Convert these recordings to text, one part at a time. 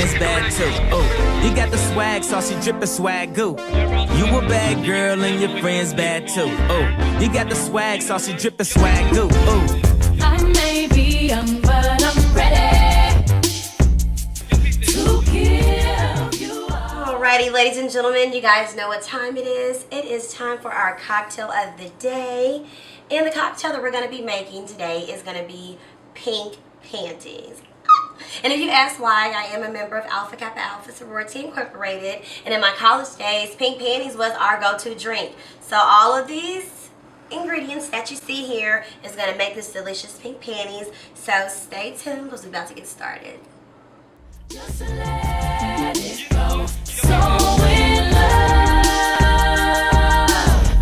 friends bad too. Oh, you got the swag, saucy drippin' swag goo. You a bad girl and your friends bad too. Oh, you got the swag, saucy drippin' swag goo. Oh. I may be young, but I'm ready to kill you. Alrighty, ladies and gentlemen, you guys know what time it is. It is time for our cocktail of the day. And the cocktail that we're going to be making today is going to be pink panties. And if you ask why, I am a member of Alpha Kappa Alpha Sorority Incorporated. And in my college days, pink panties was our go-to drink. So all of these ingredients that you see here is going to make this delicious pink panties. So stay tuned because we're about to get started. Just let it go. So in love,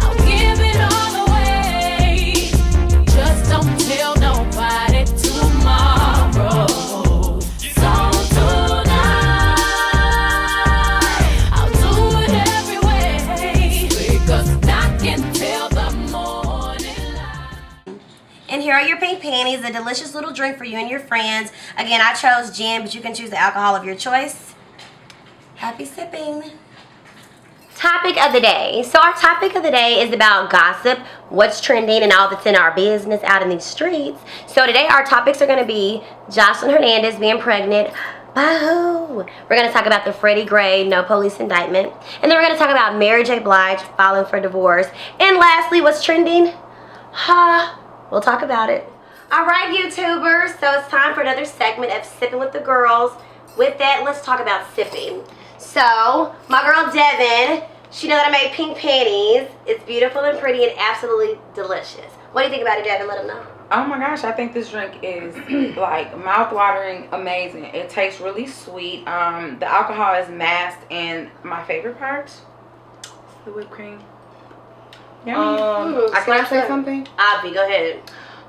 I'll give it all away. Just don't tell nobody tomorrow. So tonight, I'll do it every way. Because I can tell the morning light. And here are your pink panties, a delicious little drink for you and your friends. Again, I chose gin, but you can choose the alcohol of your choice. Happy sipping. Topic of the day. So our topic of the day is about gossip, what's trending, and all that's in our business out in these streets. So today our topics are going to be Jocelyn Hernandez being pregnant. By who? We're going to talk about the Freddie Gray no police indictment. And then we're going to talk about Mary J. Blige filing for divorce. And lastly, what's trending? We'll talk about it. Alright, YouTubers, so it's time for another segment of Sipping with the Girls. With that, let's talk about sipping. So, my girl Devin, she knows that I made pink panties. It's beautiful and pretty and absolutely delicious. What do you think about it, Devin? Let them know. Oh my gosh, I think this drink is like mouth-watering, amazing. It tastes really sweet. The alcohol is masked, and my favorite part, the whipped cream. I can I say something? Avi, go ahead.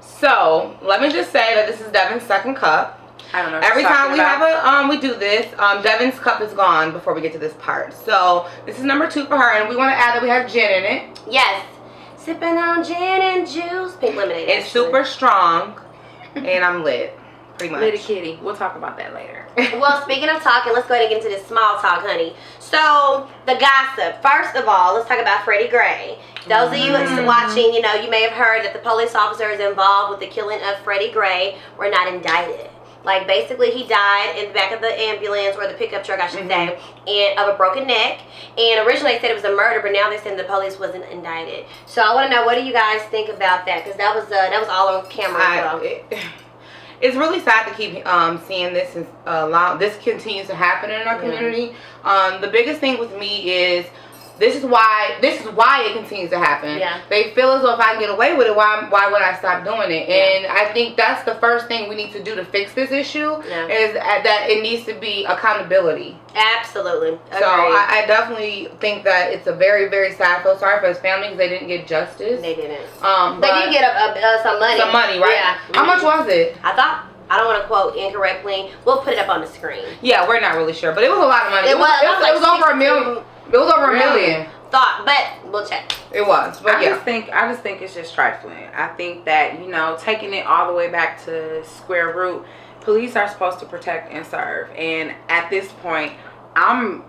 So let me just say that this is Devin's second cup. I don't know. Every time we have a we do this, Devin's cup is gone before we get to this part. So this is number 2 for her, and we want to add that we have gin in it. Yes. Sipping on gin and juice. Pink lemonade. It's super strong, and I'm lit. Pretty much. Little kitty. We'll talk about that later. Well, speaking of talking, let's go ahead and get into this small talk, honey. So, the gossip. First of all, let's talk about Freddie Gray. Those of you watching, you know, you may have heard that the police officers involved with the killing of Freddie Gray were not indicted. Like, basically, he died in the back of the ambulance, or the pickup truck, I should say, and of a broken neck. And originally they said it was a murder, but now they're saying the police wasn't indicted. So I want to know, what do you guys think about that? Because that was all on camera. It's really sad to keep seeing this this continues to happen in our community. The biggest thing with me is this is why it continues to happen. Yeah. They feel as though if I get away with it, why would I stop doing it? And I think that's the first thing we need to do to fix this issue is that it needs to be accountability. Absolutely. So I definitely think that it's a very, very sad. I feel sorry for his family because they didn't get justice. They didn't. They did get some money. Some money, right? Yeah. How much was it? I don't want to quote incorrectly. We'll put it up on the screen. Yeah, we're not really sure, but it was a lot of money. It was over $1 million. It was over $1 million. But we'll check. It was, but I just think it's just trifling. I think that, you know, taking it all the way back to square root, police are supposed to protect and serve. And at this point, I'm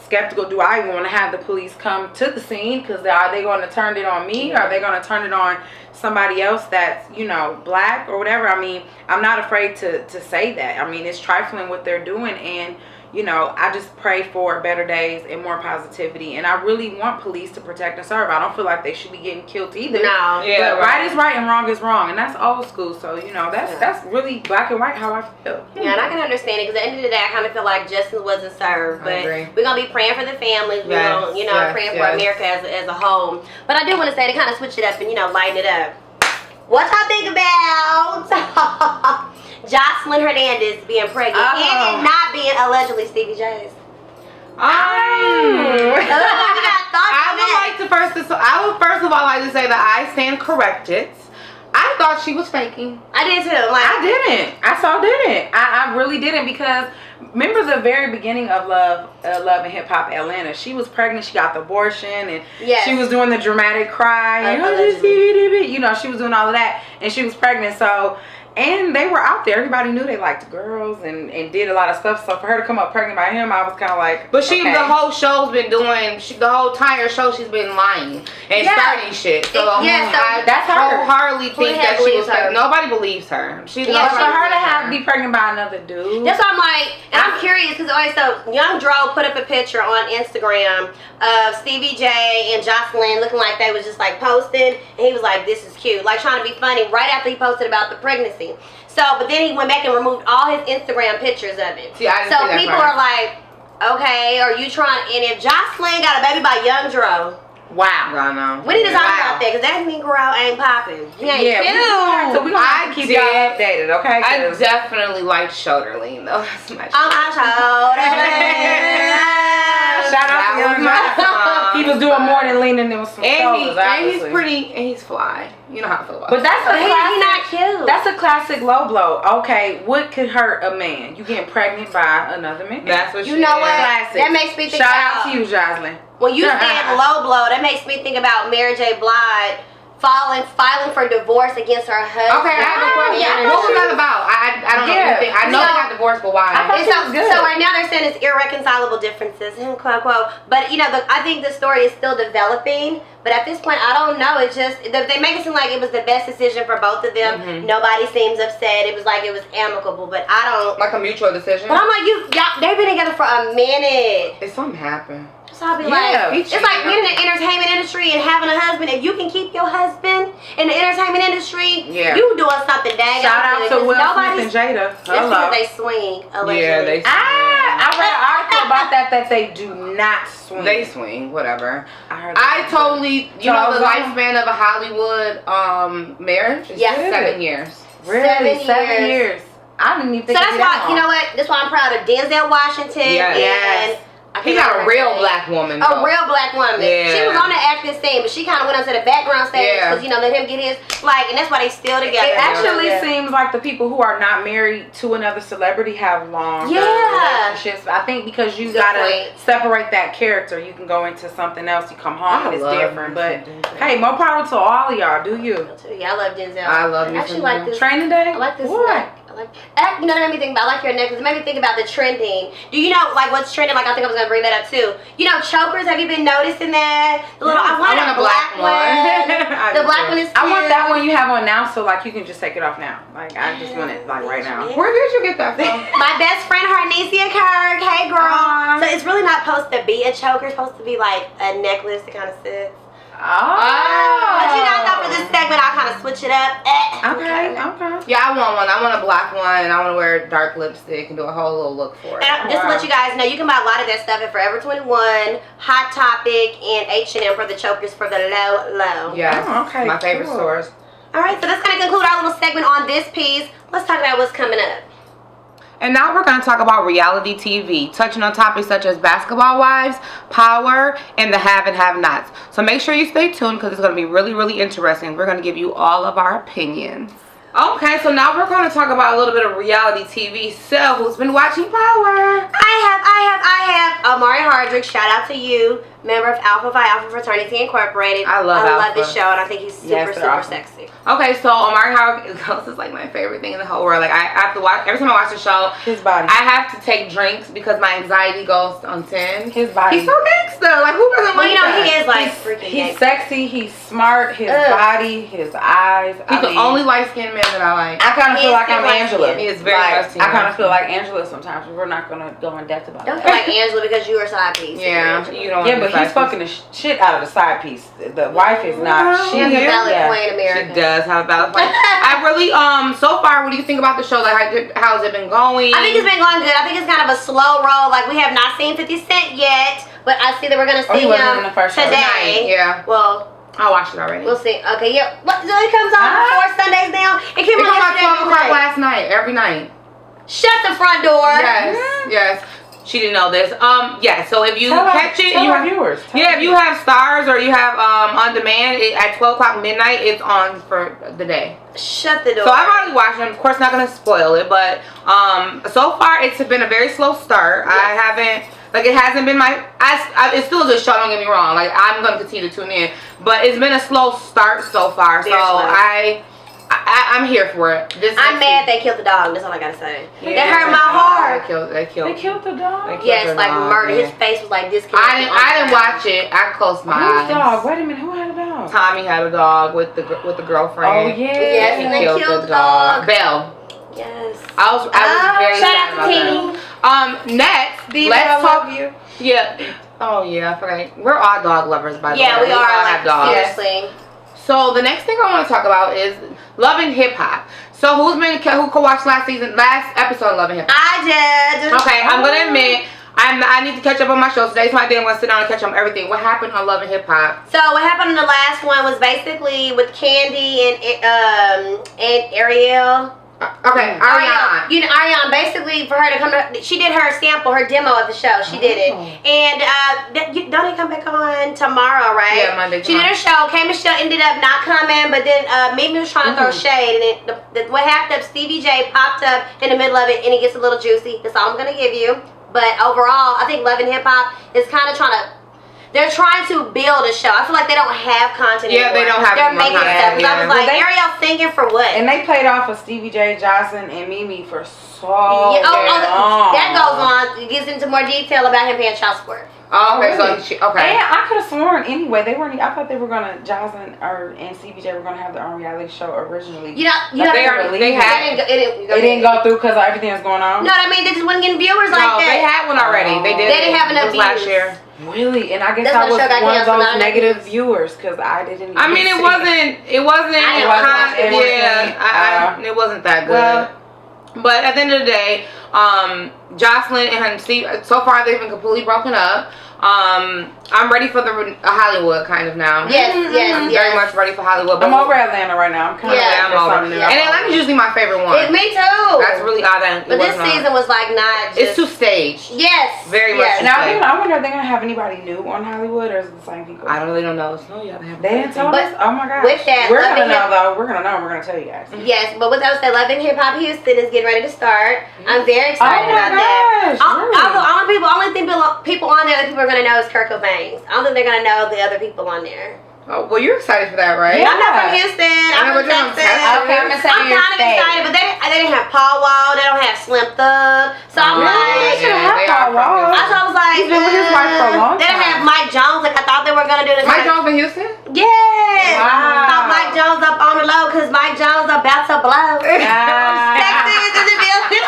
skeptical. Do I even want to have the police come to the scene? Because are they going to turn it on me? Are they going to turn it on somebody else that's, you know, black or whatever? I mean, I'm not afraid to say that. I mean, it's trifling what they're doing, and you know, I just pray for better days and more positivity. And I really want police to protect and serve. I don't feel like they should be getting killed either. No. Yeah, but right is right and wrong is wrong. And that's old school. So, you know, that's really black and white how I feel. Yeah, and I can understand it because at the end of the day, I kind of feel like justice wasn't served. But we're going to be praying for the families. We're going to, you know, praying for America as a whole. But I do want to say to kind of switch it up and, you know, lighten it up. What y'all think about Jocelyn Hernandez being pregnant and it not being allegedly Stevie J's? I would first of all like to say that I stand corrected. I thought she was faking. I did too. I didn't. I really didn't, because remember the very beginning of Love and Hip Hop Atlanta? She was pregnant. She got the abortion, and she was doing the dramatic cry. You know, she was doing all of that, and she was pregnant. So, And they were out there. Everybody knew they liked girls and did a lot of stuff. So for her to come up pregnant by him, I was kind of like, But she, okay. the whole show's been doing, the whole entire show, she's been lying and starting shit. So, I that's her. wholeheartedly think that she was her. Nobody believes her. She for loves her to be pregnant by another dude. That's why I'm like, and I'm curious because so Young Dro put up a picture on Instagram of Stevie J and Jocelyn looking like they was just like posting, and he was like, "This is cute," like trying to be funny right after he posted about the pregnancy. So, but then he went back and removed all his Instagram pictures of it. See, I didn't so see that people part. are like, "Okay, are you trying?" And if Jocelyn got a baby by Young Dro, wow. I know. we need to talk about that because that Negro ain't popping. He ain't cute. So we gonna have to keep y'all updated, okay? I definitely like Shoulderlean though. That's my On my shoulder. Shout out to Young Dro. He was doing more than leaning. There was some shoulders, and he's obviously. pretty and he's fly. You know how I feel about But that's a He's classic. not cute. That's a classic low blow. Okay, what could hurt a man? You getting pregnant by another man? That's what You she know is. what? Classic. That makes me think Shout about, out to you, Jocelyn. when you said low blow, that makes me think about Mary J. Blige filing for divorce against her husband. Okay, I have a question. Yeah. What was that about? I don't know anything. I know they got divorced, but why? And so right now they're saying it's irreconcilable differences, quote unquote. But you know, I think the story is still developing. But at this point, I don't know. It's just they make it seem like it was the best decision for both of them. Nobody seems upset. It was like it was amicable. But I don't. Like a mutual decision. But I'm like, they've been together for a minute. If something happened. So I'll be like, it's like being in the entertainment industry and having a husband. If you can keep your husband in the entertainment industry, you doing something dang. Shout out to Will Smith and Jada. That's because they swing, allegedly. Yeah, they swing. I read an article about that they do not swing. They swing, whatever. I totally, you know, the lifespan of a Hollywood marriage is 7 years. Really? 7 years. I didn't even think so that's why, you know what? That's why I'm proud of Denzel Washington. Yes. He got a real black woman. A real black woman. Yeah. She was on the acting scene, but she kind of went onto the background stage because, you know, let him get his, and that's why they still together. It actually seems like the people who are not married to another celebrity have long relationships. I think because you gotta separate that character, you can go into something else. You come home and it's different. But hey, more power to all of y'all. Do you? Yeah, I love Denzel. I love you. I actually like this. Training Day. I like this neck. You know, that made me think about. I like your necklace. It made me think about the trending. Do you know like what's trending? Like I think I was gonna bring that up too. You know, chokers. Have you been noticing that? The little. I want a black one. The black one is cute. I want that one you have on now, so like you can just take it off now. Like I just want it like right now. Where did you get that from? My best friend Harnesia Kirk. Hey girl. So it's really not supposed to be a choker. It's supposed to be like a necklace that kind of sits. Oh. But you know, I thought for this segment I'll kind of switch it up. Okay. Yeah, I want one. I want a black one, and I want to wear dark lipstick and do a whole little look for it. And just to let you guys know, you can buy a lot of that stuff at Forever 21, Hot Topic, and H&M for the chokers for the low. Yes. Oh, okay. My favorite stores. All right, so that's going to conclude our little segment on this piece. Let's talk about what's coming up. And now we're going to talk about reality TV, touching on topics such as Basketball Wives, Power, and the have and have-nots. So make sure you stay tuned because it's going to be really, really interesting. We're going to give you all of our opinions. Okay, so now we're going to talk about a little bit of reality TV. So, who's been watching Power? I have Amari Hardrick. Shout out to you, member of Alpha Phi Alpha Fraternity Incorporated. I love this show, and I think he's super sexy. Okay, so Amari Hardrick is like my favorite thing in the whole world. Like I have to watch every time I watch the show. His body. I have to take drinks because my anxiety goes on 10. His body. He's so gangster. Like who doesn't like that? He is like freaking He's sexy. He's smart. His body. His eyes. He's the only light skinned man that I like. I kind of feel like I'm Angela. He is very like, musty. I kind of feel like Angela sometimes. We're not gonna go in depth about Don't it. feel like Angela because you are a side piece. Yeah, you don't. Yeah, but he's fucking the shit out of the side piece. The wife is not. She has a valid point, America. She does have a valid point. I really so far, what do you think about the show? Like how's it been going? I think it's been going good. I think it's kind of a slow roll. Like we have not seen 50 Cent yet, but I see that we're gonna see him in the first today. Yeah. Well, I watched it already. we'll see. Okay, yeah. What? So it comes on 4 Sundays now. It came It on came out 12 o'clock yesterday. last night. Every night. Shut the front door. Yes. She didn't know this. Yeah. So if you catch it, tell our viewers. If you have Stars or you have on demand at 12 o'clock midnight, it's on for the day. Shut the door. So I've already watched it. Of course, not gonna spoil it, but so far it's been a very slow start. Yes. I haven't. Like it hasn't been it's still a good show, don't get me wrong. Like I'm gonna continue to tune in, but it's been a slow start so far. Very slow. I'm here for it. I'm mad they killed the dog. That's all I gotta say. Yeah. That hurt my heart. They killed the dog? Yes, like murder. Yeah. His face was like disconnected. I didn't watch it. I closed my eyes. Whose dog? Wait a minute, who had a dog? Tommy had a dog with the girlfriend. Oh yeah. Yes, and they killed the dog. Belle. Yes. I was very shout sad out about to that. Next, let's talk. you. Yeah. Oh yeah, I forgot. We're all dog lovers, by the way. Yeah, we are. all Like, have dogs. seriously. So the next thing I want to talk about is Love and Hip Hop. So who watched last episode of Love and Hip Hop? I did. Okay, I'm gonna admit I need to catch up on my show today, so I didn't want to sit down and catch up on everything. What happened on Love and Hip Hop? So what happened in the last one was basically with Candy and Ariel. Okay, Ariane. You know, Ariane, basically for her to come to, she did her sample, her demo at the show. She did it. And don't they come back on tomorrow, right? Yeah, Monday. She did her show. Came to show, ended up not coming, but then Mimi was trying to throw shade. And what happened, Stevie J popped up in the middle of it, and it gets a little juicy. That's all I'm going to give you. But overall, I think Love and Hip Hop is kind of they're trying to build a show. I feel like they don't have content anymore. They don't have They're making stuff. Yeah. I was like, Ariel singing for what? And they played off of Stevie J, Jocelyn, and Mimi for so long. That goes long. on. It gets into more detail about him paying child support. Oh, okay, really? okay. And I could have sworn anyway they weren't. I thought they were gonna Jocelyn and Stevie J were gonna have their own reality show originally. It didn't go through because everything was going on. No, I mean they just wasn't getting viewers like No, that. they had one already. They did. They didn't have enough views last year. Really? And I guess That's I was why the show got one of canceled, those not negative enough viewers because I didn't. I mean, it wasn't. It wasn't that good. Well, but at the end of the day, Jocelyn and Steve. So far, they've been completely broken up. I'm ready for the Hollywood kind of now. Yes. Very much ready for Hollywood. I'm over Atlanta right now. I'm kind of I'm over. And Atlanta's usually my favorite one. Me too. That's really odd. But this season was like not. It's too staged. Yes. Very much. Now I wonder if they're gonna have anybody new on Hollywood or is it the same people? I really don't know. No, you haven't. They didn't tell us. Oh my gosh. With that, we're gonna know though. We're gonna know. We're gonna tell you guys. Yes, but with that was said, Love and Hip Hop Houston is getting ready to start. I'm very excited about that. Only people on there that people are gonna know is Kurt Cobain. I don't think they're gonna know the other people on there. Oh, well, you're excited for that, right? Yeah. I'm not from Houston. I'm from Texas. I'm kind of excited, but they didn't have Paul Wall. They don't have Slim Thug. So I'm like, they should have Paul Wall. I was like, he's been with his wife for a long time. They don't have Mike Jones. Like I thought they were gonna do this. Mike Jones from Houston? Yes. Wow. Thought Mike Jones up on the low because Mike Jones about to blow. Texas in the building.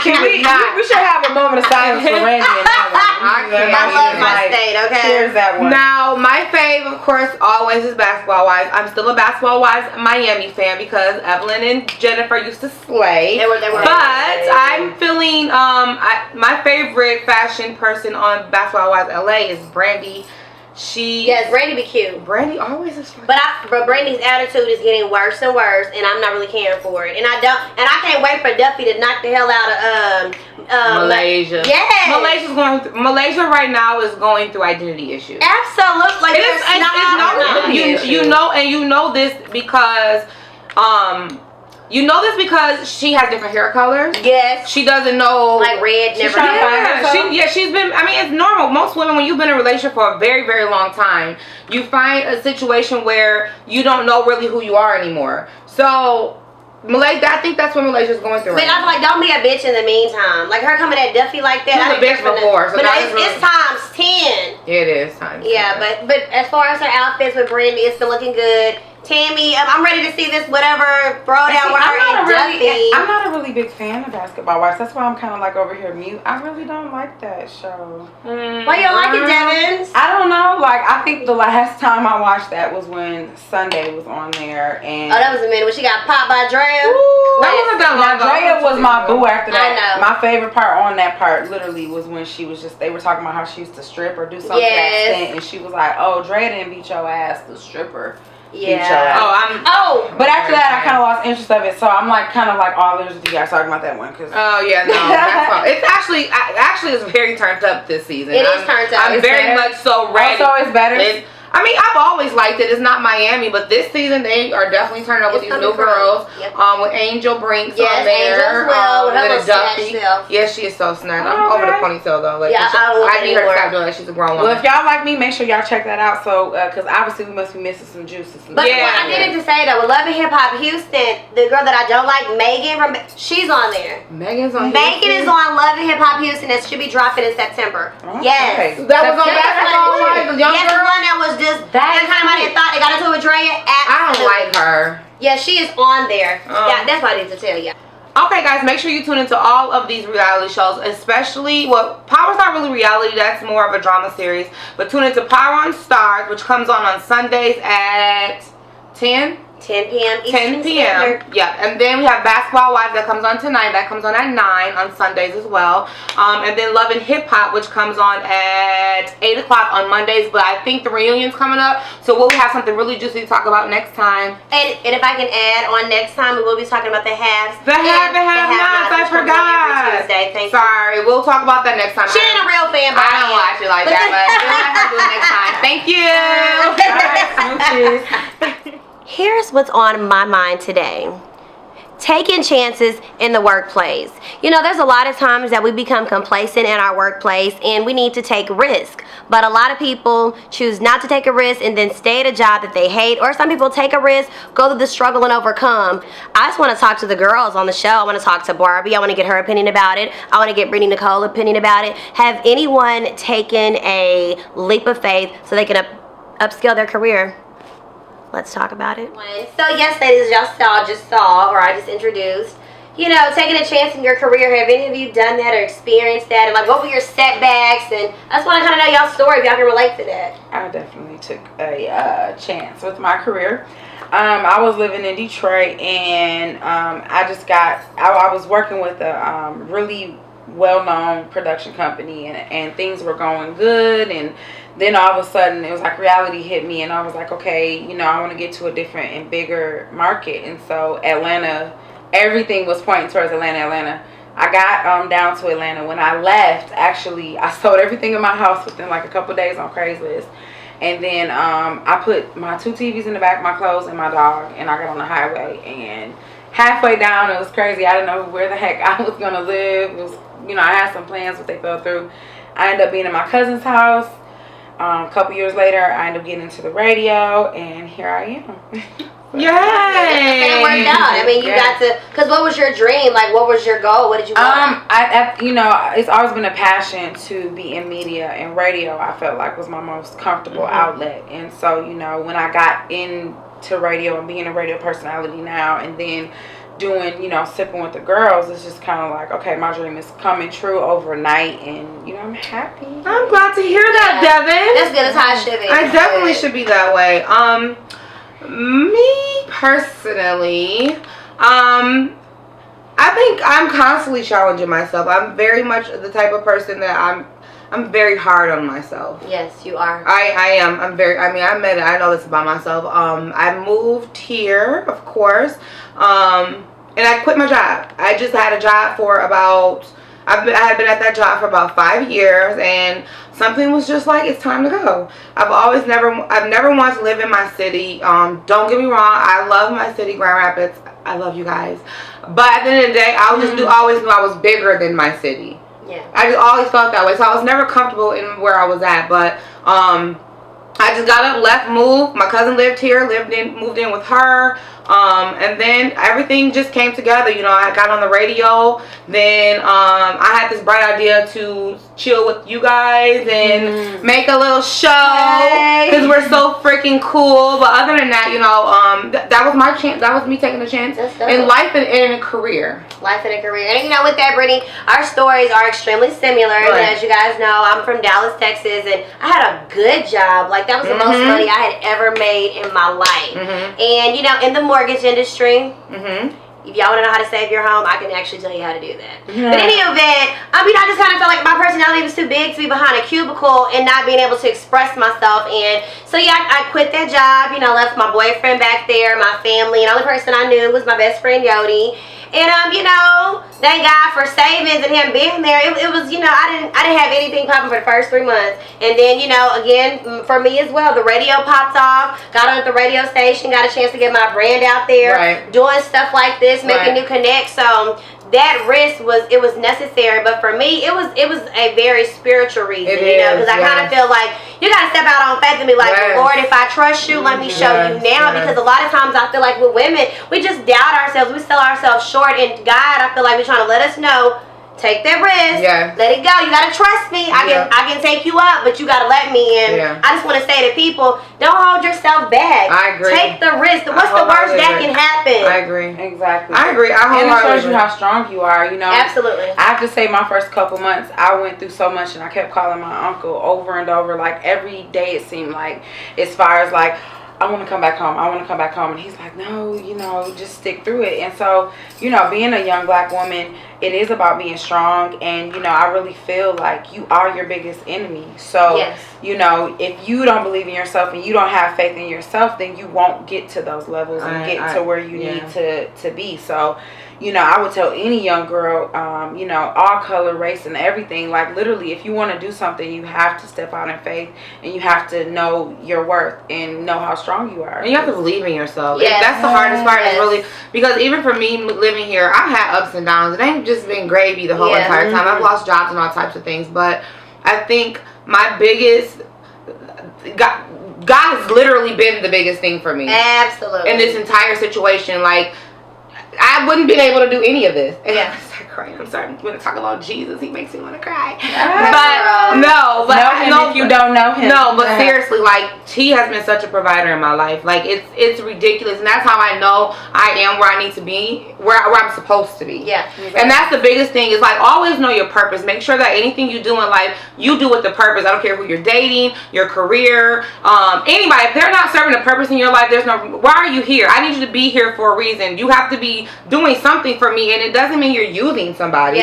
We should have a moment of silence for Randy and that one. I love my state, okay? Cheers that one. Now, my fave, of course, always is Basketball Wives. I'm still a Basketball Wives Miami fan because Evelyn and Jennifer used to slay. They were. But I'm feeling, my favorite fashion person on Basketball Wives LA is Brandy. Brandy be cute. Brandy always is fun. But Brandy's attitude is getting worse and worse, and I'm not really caring for it. And I can't wait for Duffy to knock the hell out of Malaysia. Yes. Malaysia right now is going through identity issues. Absolutely. Like you know this because she has different hair colors. Yes. She doesn't know. Like red, never. She's been. I mean, it's normal. Most women, when you've been in a relationship for a very, very long time, you find a situation where you don't know really who you are anymore. So, I think that's what Malaysia's going through. But I feel like don't be a bitch in the meantime. Like her coming at Duffy like that. She was a bitch before, so but it's times 10. It is times 10. Yeah, but as far as her outfits with Brandy, it's been looking good. Tammy, I'm ready to see this whatever throwdown with her and Duffy. I'm not a really big fan of Basketball Wives. That's why I'm kind of like over here mute. I really don't like that show. Why you don't like it, Devin? I don't know. Like I think the last time I watched that was when Sunday was on there, and that was a minute when she got popped by Drea. Drea was my boo after that. I know. My favorite part on that part literally was when she was they were talking about how she used to strip or do something to that extent, and she was like, "Oh, Drea didn't beat your ass, the stripper." Yeah. But after that, I kind of lost interest of it, so I'm like kind of like all ears with you guys talking about that one. That's fine. It's actually is very turned up this season. It is turned up. I'm very much so ready. Also, it's better. I mean, I've always liked it. It's not Miami, but this season they are definitely turning up with these new girls. Yep. With Angel Brinks yes, on there. Angel as well. With her little Duffy. snatch self. Yes, she is so snatched. I'm over the ponytail though. Like, Yeah, I need her to stop doing that. She's a grown woman. Well, if y'all like me, make sure y'all check that out. So, because obviously we must be missing some juices. But what I needed to say though, with Love and Hip Hop Houston, the girl that I don't like, Megan she's on there. Megan's on. Megan is on Love and Hip Hop Houston. That should be dropping in September. Oh, Yes. okay. That was on Basketball Wives, the young Yes, the girl. one that was just that kind of money thought they got into it with Drea. I don't like her. Yeah, she is on there. Yeah, that's what I need to tell you. Okay, guys, make sure you tune into all of these reality shows, especially, well, Power's not really reality, that's more of a drama series, but tune into Power on Stars, which comes on Sundays at 10 p.m. 10 p.m. Yeah, and then we have Basketball Wives that comes on tonight. That comes on at 9 on Sundays as well. And then Love and Hip Hop, which comes on at 8 o'clock on Mondays. But I think the reunion's coming up, so we'll have something really juicy to talk about next time. And if I can add on next time, we will be talking about the halves. The have-nots, I forgot. Tuesday. Thank you. Sorry, we'll talk about that next time. She ain't a real fan, but I don't watch it like that, but we'll let her do it next time. Thank you. Smooches. Here's what's on my mind today. Taking chances in the workplace. You know, there's a lot of times that we become complacent in our workplace and we need to take risk. But a lot of people choose not to take a risk and then stay at a job that they hate. Or some people take a risk, go through the struggle and overcome. I just want to talk to the girls on the show. I want to talk to Barbie. I want to get her opinion about it. I want to get Brittany Nicole's opinion about it. Have anyone taken a leap of faith so they can upscale their career? Let's talk about it. So yes, ladies, y'all I just introduced, you know, taking a chance in your career. Have any of you done that or experienced that? And like, what were your setbacks? And I just want to kind of know y'all's story if y'all can relate to that. I definitely took a chance with my career. I was living in Detroit, and I was working with a really well-known production company, and things were going good, and then all of a sudden it was like reality hit me, and I was like, okay, you know, I want to get to a different and bigger market. And so Atlanta, everything was pointing towards Atlanta. I got down to Atlanta. When I left, actually, I sold everything in my house within like a couple days on Craigslist. And then I put my 2 TVs in the back, my clothes, and my dog, and I got on the highway. And halfway down, it was crazy. I didn't know where the heck I was going to live. It was, you know, I had some plans, but they fell through. I ended up being in my cousin's house. A couple years later, I ended up getting into the radio, and here I am. Yay! It worked out. I mean, you got to, because what was your dream? Like, what was your goal? What did you want? You know, it's always been a passion to be in media, and radio, I felt like, was my most comfortable outlet. And so, you know, when I got into radio and being a radio personality now, and then doing, you know, sipping with the girls, it's just kind of like, okay, my dream is coming true overnight, and, you know, I'm happy. I'm glad to hear that, Devin. That's good. That's how it should be. I definitely should be that way. Me personally, I think I'm constantly challenging myself. I'm very much the type of person that I'm very hard on myself. Yes, you are. I am. I mean, I admit it. I know this about myself. I moved here, of course, and I quit my job. I just had a job for about, I had been at that job for about 5 years, and something was just like, it's time to go. I've never wanted to live in my city. Don't get me wrong, I love my city, Grand Rapids. I love you guys. But at the end of the day, I always knew I was bigger than my city. Yeah. I just always felt that way. So I was never comfortable in where I was at. But I just got up, left, moved. My cousin lived here, moved in with her. And then everything just came together. You know, I got on the radio. Then I had this bright idea to chill with you guys and make a little show because we're so freaking cool. But other than that, you know, that was my chance. That was me taking a chance in life and in a career. Life and a career. And you know, with that, Brittany, our stories are extremely similar. Right. And as you guys know, I'm from Dallas, Texas, and I had a good job. Like, that was the most money I had ever made in my life. And you know, in the mortgage industry, if y'all want to know how to save your home, I can actually tell you how to do that. But in any event, I mean, I just kind of felt like my personality was too big to be behind a cubicle and not being able to express myself. And so yeah, I quit that job. You know, left my boyfriend back there, my family, and the only person I knew was my best friend Yodi. And you know, know, thank God for savings and him being there. It was, you know, I didn't have anything popping for the first 3 months. And then, you know, again, for me as well, the radio popped off, got on at the radio station, got a chance to get my brand out there, doing stuff like this, making new connects. So that risk was necessary, but for me it was a very spiritual reason, you know, because I kind of feel like you gotta step out on faith and be like, Lord, if I trust you, let me show you now, because a lot of times I feel like with women we just doubt ourselves, we sell ourselves short, and God, I feel like we're trying to let us know, take that risk, let it go, you gotta trust me, I can take you up, but you gotta let me in. I just want to say to people, don't hold yourself back. I agree. Take the risk. What's the worst that can happen? I agree. Exactly. I agree. And it shows you how strong you are, you know. Absolutely. I have to say, my first couple months, I went through so much, and I kept calling my uncle over and over, like every day it seemed like, as far as like, I want to come back home. I want to come back home. And he's like, no, you know, just stick through it. And so, you know, being a young black woman, it is about being strong. And, you know, I really feel like you are your biggest enemy. So, you know, if you don't believe in yourself and you don't have faith in yourself, then you won't get to those levels and get to where you need to be. So, you know, I would tell any young girl, you know, all color, race, and everything, like literally, if you want to do something, you have to step out in faith, and you have to know your worth and know how strong you are. And you have to believe in yourself. That's the hardest part, is really, because even for me living here, I've had ups and downs. It ain't just been gravy the whole entire time. I've lost jobs and all types of things, but I think my biggest, God has literally been the biggest thing for me. Absolutely. In this entire situation, like, I wouldn't been able to do any of this. And I start crying. I'm sorry. I'm going to talk about Jesus. He makes me want to cry. But no, but know him if you don't know him. No, but seriously, like, he has been such a provider in my life. Like, it's ridiculous, and that's how I know I am where I need to be, where I'm supposed to be. And that's the biggest thing, is like, always know your purpose. Make sure that anything you do in life, you do with the purpose. I don't care who you're dating, your career, anybody. If they're not serving a purpose in your life, there's no. Why are you here? I need you to be here for a reason. You have to be doing something for me, and it doesn't mean you're using somebody.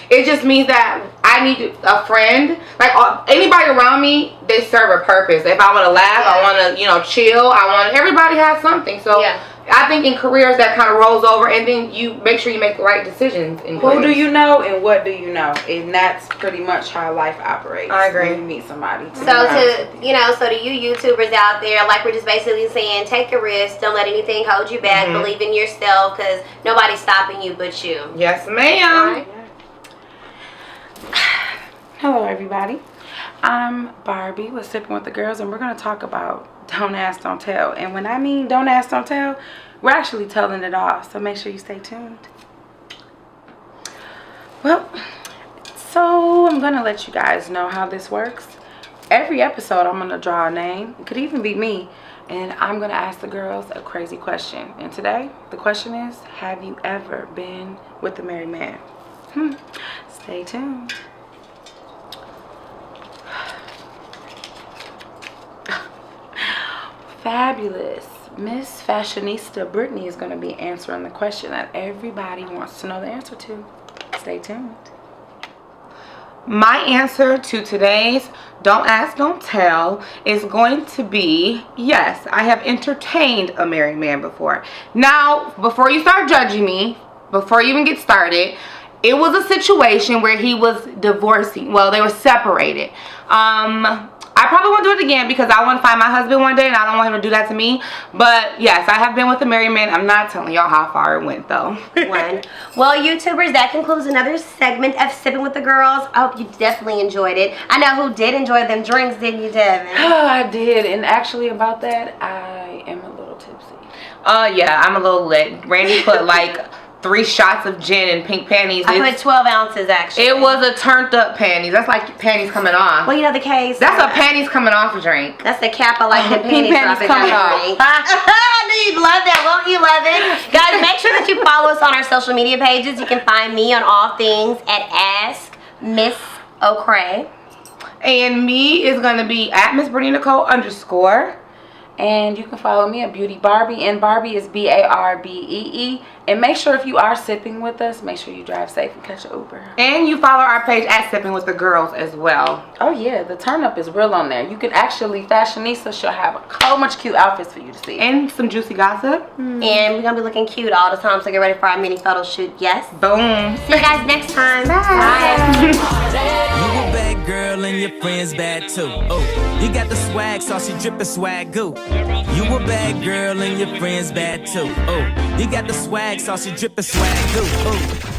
It just means that I need a friend. Like, anybody around me, they serve a purpose. If I want to laugh, I want to, you know, chill, everybody has something. So I think in careers that kind of rolls over, and then you make sure you make the right decisions. Who do you know and what do you know? And that's pretty much how life operates. I agree. When you meet somebody. So to you YouTubers out there, like we're just basically saying, take a risk. Don't let anything hold you back. Believe in yourself, because nobody's stopping you but you. Yes, ma'am. Hello, everybody. I'm Barbie with Sipping with the Girls, and we're going to talk about Don't Ask, Don't Tell. And when I mean don't ask, don't tell, we're actually telling it all. So make sure you stay tuned. Well, so I'm going to let you guys know how this works. Every episode, I'm going to draw a name. It could even be me. And I'm going to ask the girls a crazy question. And today, the question is, have you ever been with a married man? Stay tuned. Fabulous Miss Fashionista Brittany is going to be answering the question that everybody wants to know the answer to. Stay tuned. My answer to today's Don't Ask, Don't Tell is going to be, yes, I have entertained a married man before. Now, before you start judging me, before you even get started, it was a situation where he was divorcing. Well, they were separated. I probably won't do it again, because I want to find my husband one day, and I don't want him to do that to me. But yes, I have been with a married man. I'm not telling y'all how far it went, though. Well, YouTubers, that concludes another segment of Sipping with the Girls. I hope you definitely enjoyed it. I know who did enjoy them drinks, didn't you, Devin? Oh, I did. And actually, about that, I am a little tipsy. Yeah, I'm a little lit. Randy put like 3 shots of gin in pink panties. I put 12 ounces, actually. It was a turned up panties. That's like panties coming off. Well, you know the case. That's a panties coming off drink. That's the cap. I like the pink panties coming off. I knew you'd love that. Won't you love it? Guys, make sure that you follow us on our social media pages. You can find me on all things at Ask Miss O'Cray. And me is going to be at Miss Brittany Nicole _. And you can follow me at Beauty Barbie, and Barbie is BARBEE. And make sure if you are sipping with us, make sure you drive safe and catch an Uber. And you follow our page at Sipping with the Girls as well. Oh yeah, the turn up is real on there. You can actually, Fashionista, she'll have so much cute outfits for you to see. And some juicy gossip. And we're gonna be looking cute all the time, so get ready for our mini photo shoot. Yes. Boom. See you guys next time. Bye. You a bad girl and your friends bad too. Oh, you got the swag, saucy drippin' swag goo. You a bad girl and your friends bad too. Oh, you got the swag, saucy drippin' swag goo. Oh.